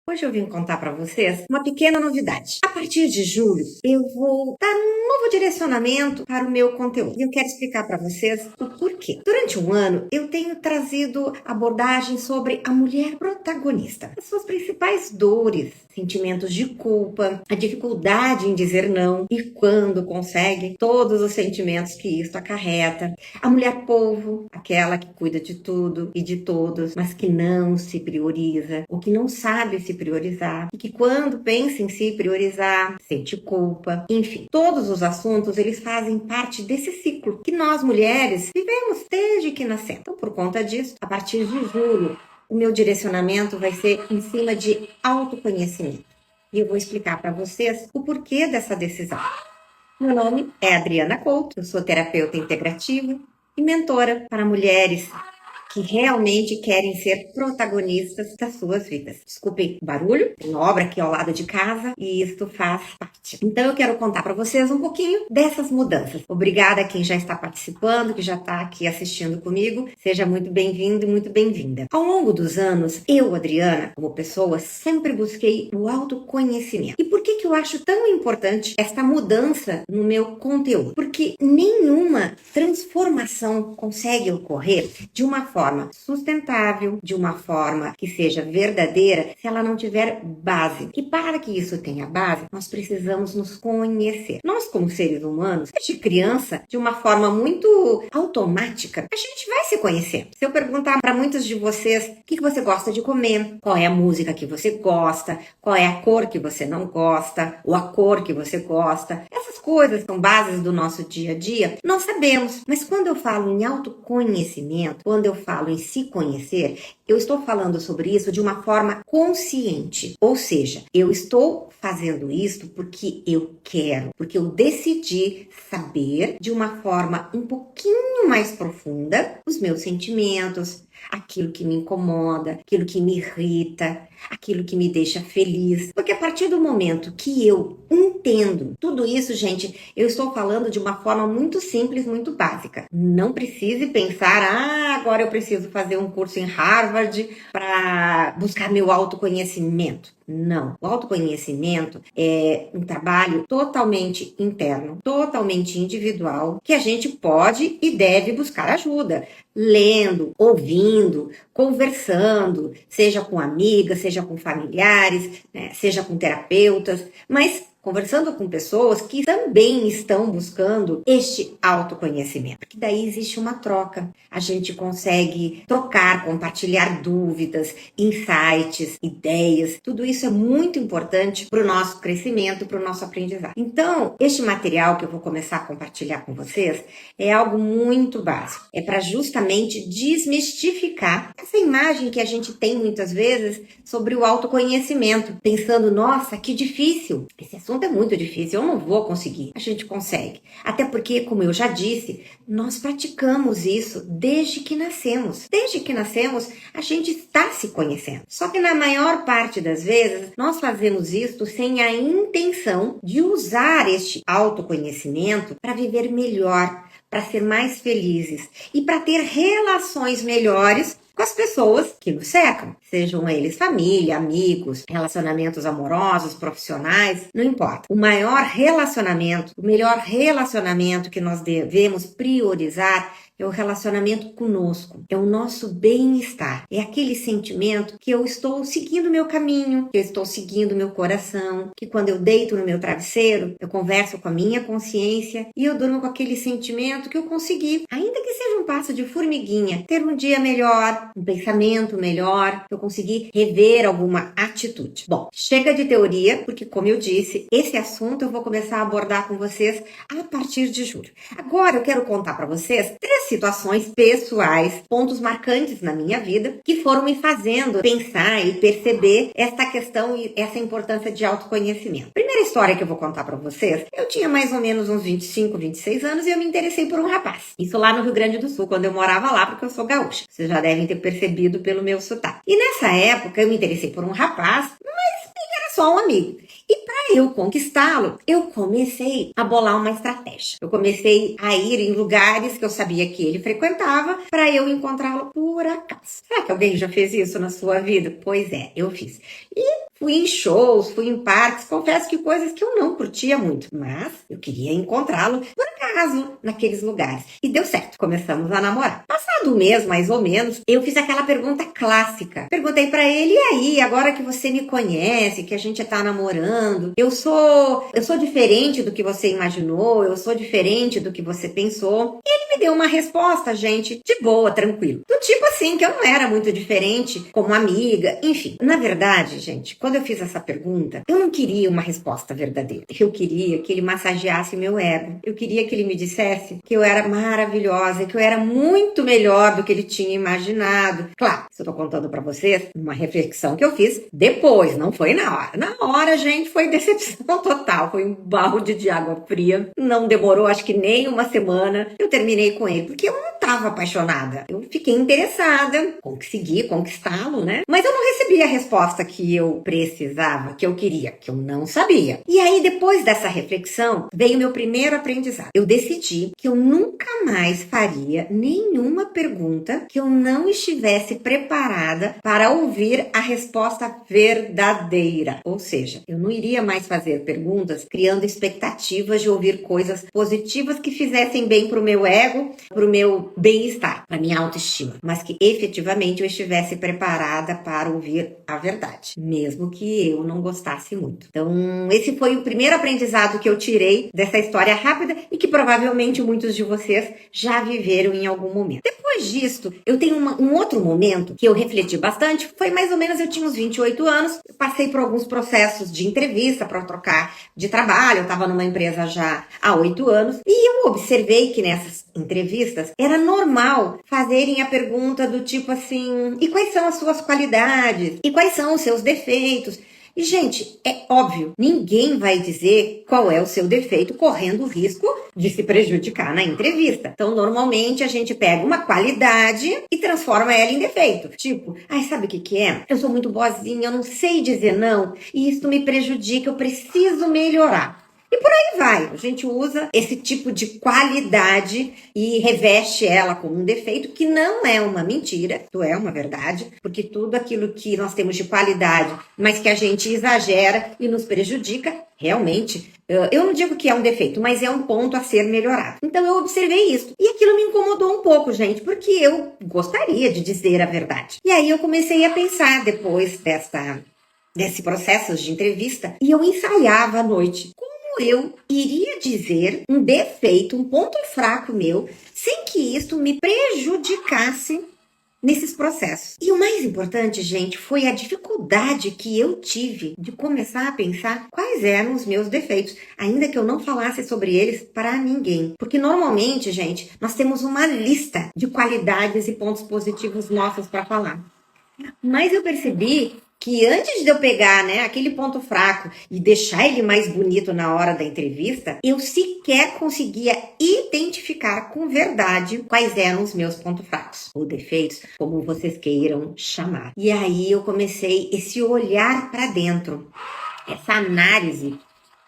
Hoje eu vim contar para vocês uma pequena novidade. A partir de julho, eu vou dar um novo direcionamento para o meu conteúdo. E eu quero explicar para vocês o porquê. Durante um ano, eu tenho trazido abordagens sobre a mulher protagonista. As suas principais dores, sentimentos de culpa, a dificuldade em dizer não e quando consegue, todos os sentimentos que isso acarreta. A mulher polvo, aquela que cuida de tudo e de todos, mas que não se prioriza, ou que não sabe se priorizar, e que quando pensa em se priorizar, sente culpa. Enfim, todos os assuntos, eles fazem parte desse ciclo que nós mulheres vivemos desde que nascemos. Então, por conta disso, a partir de julho, o meu direcionamento vai ser em cima de autoconhecimento. E eu vou explicar para vocês o porquê dessa decisão. Meu nome é Adriana Couto, eu sou terapeuta integrativa e mentora para mulheres que realmente querem ser protagonistas das suas vidas. Desculpem o barulho, tem obra aqui ao lado de casa e isso faz parte. Então eu quero contar para vocês um pouquinho dessas mudanças. Obrigada a quem já está participando, que já está aqui assistindo comigo. Seja muito bem-vindo e muito bem-vinda. Ao longo dos anos, eu, Adriana, como pessoa, sempre busquei o autoconhecimento. E por que eu acho tão importante esta mudança no meu conteúdo? Porque nenhuma transformação consegue ocorrer de uma forma sustentável, de uma forma que seja verdadeira, se ela não tiver base. E para que isso tenha base, nós precisamos nos conhecer. Nós, como seres humanos, desde criança, de uma forma muito automática, a gente vai se conhecer. Se eu perguntar para muitos de vocês o que você gosta de comer, qual é a música que você gosta, qual é a cor que você não gosta, ou a cor que você gosta, essas coisas são bases do nosso dia a dia, nós sabemos. Mas quando eu falo em autoconhecimento, quando eu falo em se conhecer, eu estou falando sobre isso de uma forma consciente. Ou seja, eu estou fazendo isso porque eu quero, porque eu decidi saber de uma forma um pouquinho mais profunda os meus sentimentos, aquilo que me incomoda, aquilo que me irrita, aquilo que me deixa feliz. Porque a partir do momento que eu entendo tudo isso, gente, eu estou falando de uma forma muito simples, muito básica. Não precise pensar, agora eu preciso fazer um curso em Harvard para buscar meu autoconhecimento. Não. O autoconhecimento é um trabalho totalmente interno, totalmente individual, que a gente pode e deve buscar ajuda. Lendo, ouvindo, conversando, seja com amigas, seja com familiares, né, seja com terapeutas, mas conversando com pessoas que também estão buscando este autoconhecimento. Porque daí existe uma troca. A gente consegue trocar, compartilhar dúvidas, insights, ideias. Tudo isso é muito importante para o nosso crescimento, para o nosso aprendizado. Então, este material que eu vou começar a compartilhar com vocês é algo muito básico. É para justamente desmistificar essa imagem que a gente tem muitas vezes sobre o autoconhecimento. Pensando, nossa, que difícil. Esse assunto é muito difícil, eu não vou conseguir. A gente consegue. Até porque, como eu já disse, nós praticamos isso desde que nascemos. Desde que nascemos, a gente está se conhecendo. Só que na maior parte das vezes, nós fazemos isso sem a intenção de usar este autoconhecimento para viver melhor, para ser mais felizes e para ter relações melhores com as pessoas que nos cercam, sejam eles família, amigos, relacionamentos amorosos, profissionais, não importa. O maior relacionamento, o melhor relacionamento que nós devemos priorizar é o relacionamento conosco, é o nosso bem-estar, é aquele sentimento que eu estou seguindo o meu caminho, que eu estou seguindo o meu coração, que quando eu deito no meu travesseiro, eu converso com a minha consciência e eu durmo com aquele sentimento que eu consegui, ainda que seja um passo de formiguinha, ter um dia melhor, um pensamento melhor, que eu consegui rever alguma atitude. Bom, chega de teoria, porque como eu disse, esse assunto eu vou começar a abordar com vocês a partir de julho. Agora eu quero contar para vocês 3 situações pessoais, pontos marcantes na minha vida, que foram me fazendo pensar e perceber esta questão e essa importância de autoconhecimento. Primeira história que eu vou contar para vocês, eu tinha mais ou menos uns 25, 26 anos e eu me interessei por um rapaz. Isso lá no Rio Grande do Sul, quando eu morava lá, porque eu sou gaúcha. Vocês já devem ter percebido pelo meu sotaque. E nessa época eu me interessei por um rapaz, mas ele era só um amigo. E para eu conquistá-lo, eu comecei a bolar uma estratégia. Eu comecei a ir em lugares que eu sabia que ele frequentava para eu encontrá-lo por acaso. Será que alguém já fez isso na sua vida? Pois é, eu fiz. E fui em shows, fui em parques, confesso que coisas que eu não curtia muito, mas eu queria encontrá-lo por acaso naqueles lugares. E deu certo, começamos a namorar. Passado um mês, mais ou menos, eu fiz aquela pergunta clássica. Perguntei pra ele, e aí, agora que você me conhece, que a gente tá namorando, eu sou diferente do que você imaginou, eu sou diferente do que você pensou. E ele me deu uma resposta, gente, de boa, tranquilo. Do tipo assim, que eu não era muito diferente como amiga, enfim. Na verdade, gente, quando eu fiz essa pergunta, eu não queria uma resposta verdadeira. Eu queria que ele massageasse meu ego. Eu queria que ele me dissesse que eu era maravilhosa, que eu era muito melhor do que ele tinha imaginado. Claro, isso eu tô contando pra vocês uma reflexão que eu fiz depois, não foi na hora. Na hora, gente, foi decepção total. Foi um balde de água fria. Não demorou, acho que nem uma semana. Eu terminei com ele, porque eu não tava apaixonada. Eu fiquei interessada, consegui conquistá-lo, né? Mas eu não recebi a resposta que eu precisava, que eu queria, que eu não sabia. E aí, depois dessa reflexão, veio meu primeiro aprendizado. Eu decidi que eu nunca mais faria nenhuma pergunta que eu não estivesse preparada para ouvir a resposta verdadeira. Ou seja, eu não iria mais fazer perguntas criando expectativas de ouvir coisas positivas que fizessem bem para o meu ego, para o meu bem-estar, para minha autoestima, mas que efetivamente eu estivesse preparada para ouvir a verdade, mesmo que eu não gostasse muito. Então, esse foi o primeiro aprendizado que eu tirei dessa história rápida e que provavelmente muitos de vocês já viveram em algum momento. Depois disso, eu tenho um outro momento que eu refleti bastante, foi mais ou menos, eu tinha uns 28 anos, eu passei por alguns processos de entrevista para trocar de trabalho, eu estava numa empresa já há 8 anos, e eu observei que nessas entrevistas era normal fazerem a pergunta do tipo assim, e quais são as suas qualidades? E quais são os seus defeitos? E, gente, é óbvio, ninguém vai dizer qual é o seu defeito correndo o risco de se prejudicar na entrevista. Então, normalmente, a gente pega uma qualidade e transforma ela em defeito. Tipo, ai, sabe o que é? Eu sou muito boazinha, eu não sei dizer não, e isso me prejudica, eu preciso melhorar. E por aí vai, a gente usa esse tipo de qualidade e reveste ela como um defeito, que não é uma mentira, isso é uma verdade, porque tudo aquilo que nós temos de qualidade, mas que a gente exagera e nos prejudica, realmente, eu não digo que é um defeito, mas é um ponto a ser melhorado. Então eu observei isso, e aquilo me incomodou um pouco, gente, porque eu gostaria de dizer a verdade. E aí eu comecei a pensar, depois desse processo de entrevista, e eu ensaiava à noite. Eu iria dizer um defeito, um ponto fraco meu, sem que isso me prejudicasse nesses processos. E o mais importante, gente, foi a dificuldade que eu tive de começar a pensar quais eram os meus defeitos, ainda que eu não falasse sobre eles para ninguém. Porque normalmente, gente, nós temos uma lista de qualidades e pontos positivos nossos para falar. Mas eu percebi que antes de eu pegar, né, aquele ponto fraco e deixar ele mais bonito na hora da entrevista, eu sequer conseguia identificar com verdade quais eram os meus pontos fracos, ou defeitos, como vocês queiram chamar. E aí eu comecei esse olhar para dentro, essa análise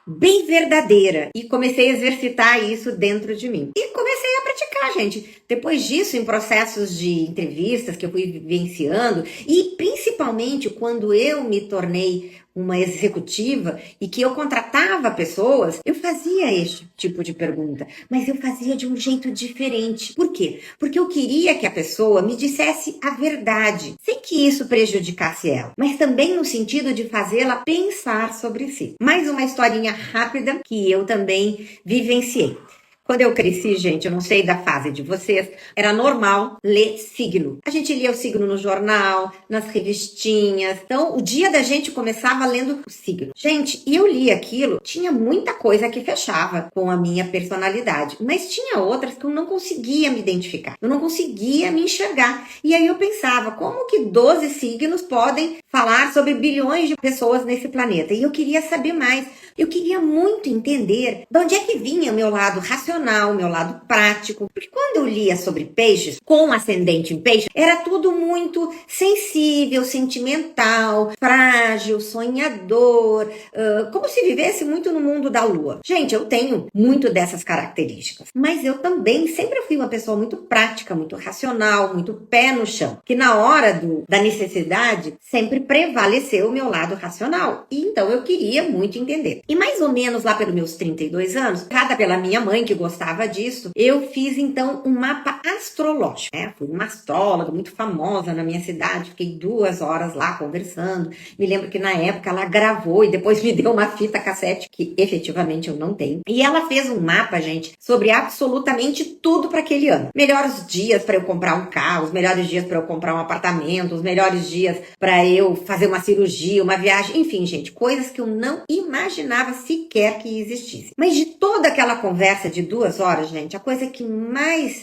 bem verdadeira, e comecei a exercitar isso dentro de mim. E comecei a praticar, gente. Depois disso, em processos de entrevistas que eu fui vivenciando, e principalmente quando eu me tornei uma executiva e que eu contratava pessoas, eu fazia este tipo de pergunta, mas eu fazia de um jeito diferente. Por quê? Porque eu queria que a pessoa me dissesse a verdade, sem que isso prejudicasse ela, mas também no sentido de fazê-la pensar sobre si. Mais uma historinha rápida que eu também vivenciei. Quando eu cresci, gente, eu não sei da fase de vocês, era normal ler signo. A gente lia o signo no jornal, nas revistinhas. Então, o dia da gente começava lendo o signo. Gente, e eu li aquilo, tinha muita coisa que fechava com a minha personalidade, mas tinha outras que eu não conseguia me identificar. Eu não conseguia me enxergar. E aí eu pensava, como que 12 signos podem falar sobre bilhões de pessoas nesse planeta? E eu queria saber mais. Eu queria muito entender de onde é que vinha o meu lado racional, racional, o meu lado prático. Porque quando eu lia sobre peixes, com ascendente em peixe, era tudo muito sensível, sentimental, frágil, sonhador, como se vivesse muito no mundo da lua. Gente, eu tenho muito dessas características, mas eu também sempre fui uma pessoa muito prática, muito racional, muito pé no chão, que na hora da necessidade sempre prevaleceu o meu lado racional. E então eu queria muito entender. E mais ou menos lá pelos meus 32 anos, cada pela minha mãe que gostava disso, eu fiz então um mapa astrológico, né? Fui uma astróloga muito famosa na minha cidade, fiquei 2 horas lá conversando. Me lembro que na época ela gravou e depois me deu uma fita cassete que efetivamente eu não tenho. E ela fez um mapa, gente, sobre absolutamente tudo para aquele ano. Melhores dias para eu comprar um carro, os melhores dias para eu comprar um apartamento, os melhores dias para eu fazer uma cirurgia, uma viagem, enfim, gente, coisas que eu não imaginava sequer que existisse. Mas de toda aquela conversa de 2 horas, gente, a coisa que mais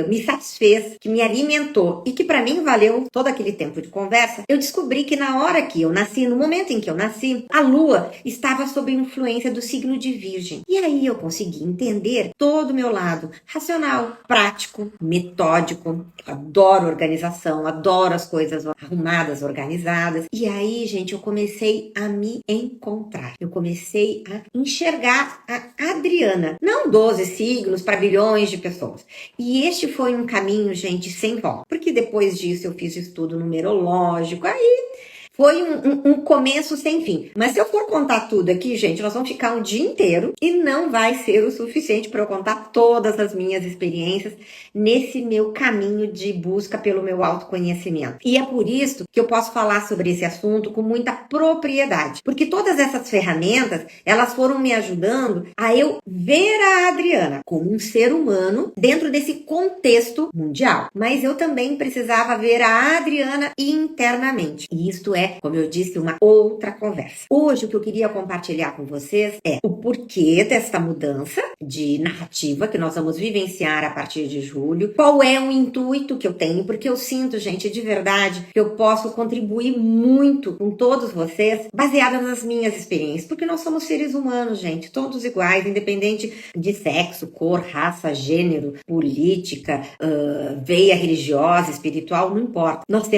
me satisfez, que me alimentou e que para mim valeu todo aquele tempo de conversa, eu descobri que na hora que eu nasci, no momento em que eu nasci, a lua estava sob influência do signo de Virgem. E aí eu consegui entender todo o meu lado racional, prático, metódico. Eu adoro organização, adoro as coisas arrumadas, organizadas. E aí, gente, eu comecei a me encontrar. Eu comecei a enxergar a Adriana. Não 12 signos para bilhões de pessoas. E este foi um caminho, gente, sem volta. Porque depois disso eu fiz estudo numerológico. Aí foi um começo sem fim. Mas se eu for contar tudo aqui, gente, nós vamos ficar um dia inteiro e não vai ser o suficiente para eu contar todas as minhas experiências nesse meu caminho de busca pelo meu autoconhecimento. E é por isso que eu posso falar sobre esse assunto com muita propriedade. Porque todas essas ferramentas, elas foram me ajudando a eu ver a Adriana como um ser humano dentro desse contexto mundial. Mas eu também precisava ver a Adriana internamente. E isto é, como eu disse, uma outra conversa. Hoje o que eu queria compartilhar com vocês é o porquê desta mudança de narrativa que nós vamos vivenciar a partir de julho, qual é o intuito que eu tenho, porque eu sinto, gente, de verdade, que eu posso contribuir muito com todos vocês, baseada nas minhas experiências, porque nós somos seres humanos, gente, todos iguais, independente de sexo, cor, raça, gênero, política, veia religiosa, espiritual, não importa. Nós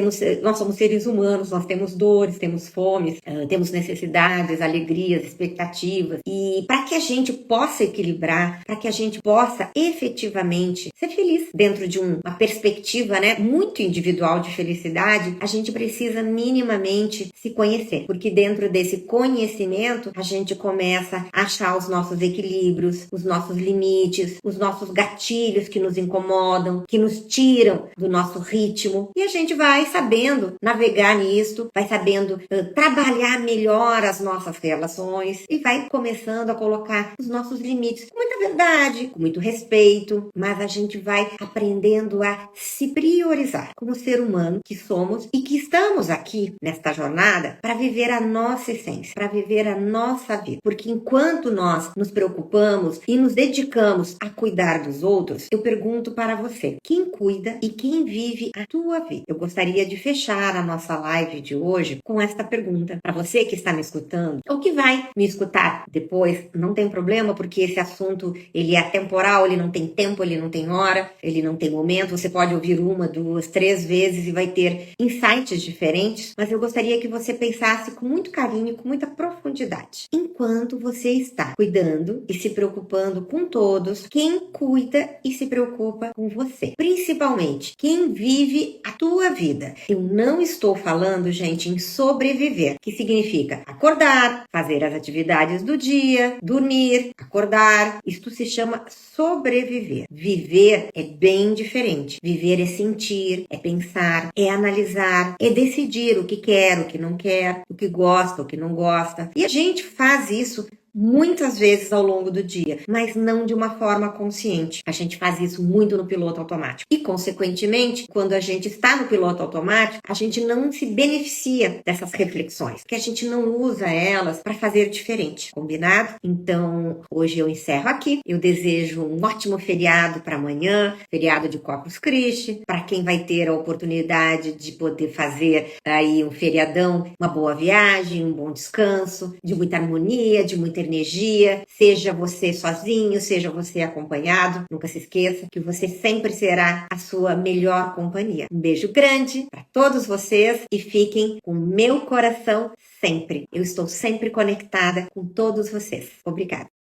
somos seres humanos, nós temos dores, temos fomes, temos necessidades, alegrias, expectativas. E para que a gente possa equilibrar, para que a gente possa efetivamente ser feliz dentro de uma perspectiva, né, muito individual de felicidade, a gente precisa minimamente se conhecer. Porque dentro desse conhecimento, a gente começa a achar os nossos equilíbrios, os nossos limites, os nossos gatilhos que nos incomodam, que nos tiram do nosso ritmo. E a gente vai sabendo navegar nisso, vai sabendo trabalhar melhor as nossas relações e vai começando a colocar os nossos limites com muita verdade, com muito respeito, mas a gente vai aprendendo a se priorizar como ser humano que somos e que estamos aqui nesta jornada para viver a nossa essência, para viver a nossa vida. Porque enquanto nós nos preocupamos e nos dedicamos a cuidar dos outros, eu pergunto para você, quem cuida e quem vive a tua vida? Eu gostaria de fechar a nossa live de hoje com esta pergunta. Para você que está me escutando, ou que vai me escutar depois, não tem problema, porque esse assunto, ele é atemporal, ele não tem tempo, ele não tem hora, ele não tem momento. Você pode ouvir 1, 2, 3 vezes e vai ter insights diferentes, mas eu gostaria que você pensasse com muito carinho, com muita profundidade. Enquanto você está cuidando e se preocupando com todos, quem cuida e se preocupa com você? Principalmente, quem vive a tua vida. Eu não estou falando, gente, em sobreviver, que significa acordar, fazer as atividades do dia, dormir, acordar. Isto se chama sobreviver. Viver é bem diferente. Viver é sentir, é pensar, é analisar, é decidir o que quer, o que não quer, o que gosta, o que não gosta. E a gente faz isso muitas vezes ao longo do dia, mas não de uma forma consciente. A gente faz isso muito no piloto automático. E, consequentemente, quando a gente está no piloto automático, a gente não se beneficia dessas reflexões, porque a gente não usa elas para fazer diferente. Combinado? Então, hoje eu encerro aqui. Eu desejo um ótimo feriado para amanhã, feriado de Corpus Christi, para quem vai ter a oportunidade de poder fazer aí um feriadão, uma boa viagem, um bom descanso, de muita harmonia, de muita energia, seja você sozinho, seja você acompanhado. Nunca se esqueça que você sempre será a sua melhor companhia. Um beijo grande para todos vocês e fiquem com o meu coração sempre. Eu estou sempre conectada com todos vocês. Obrigada.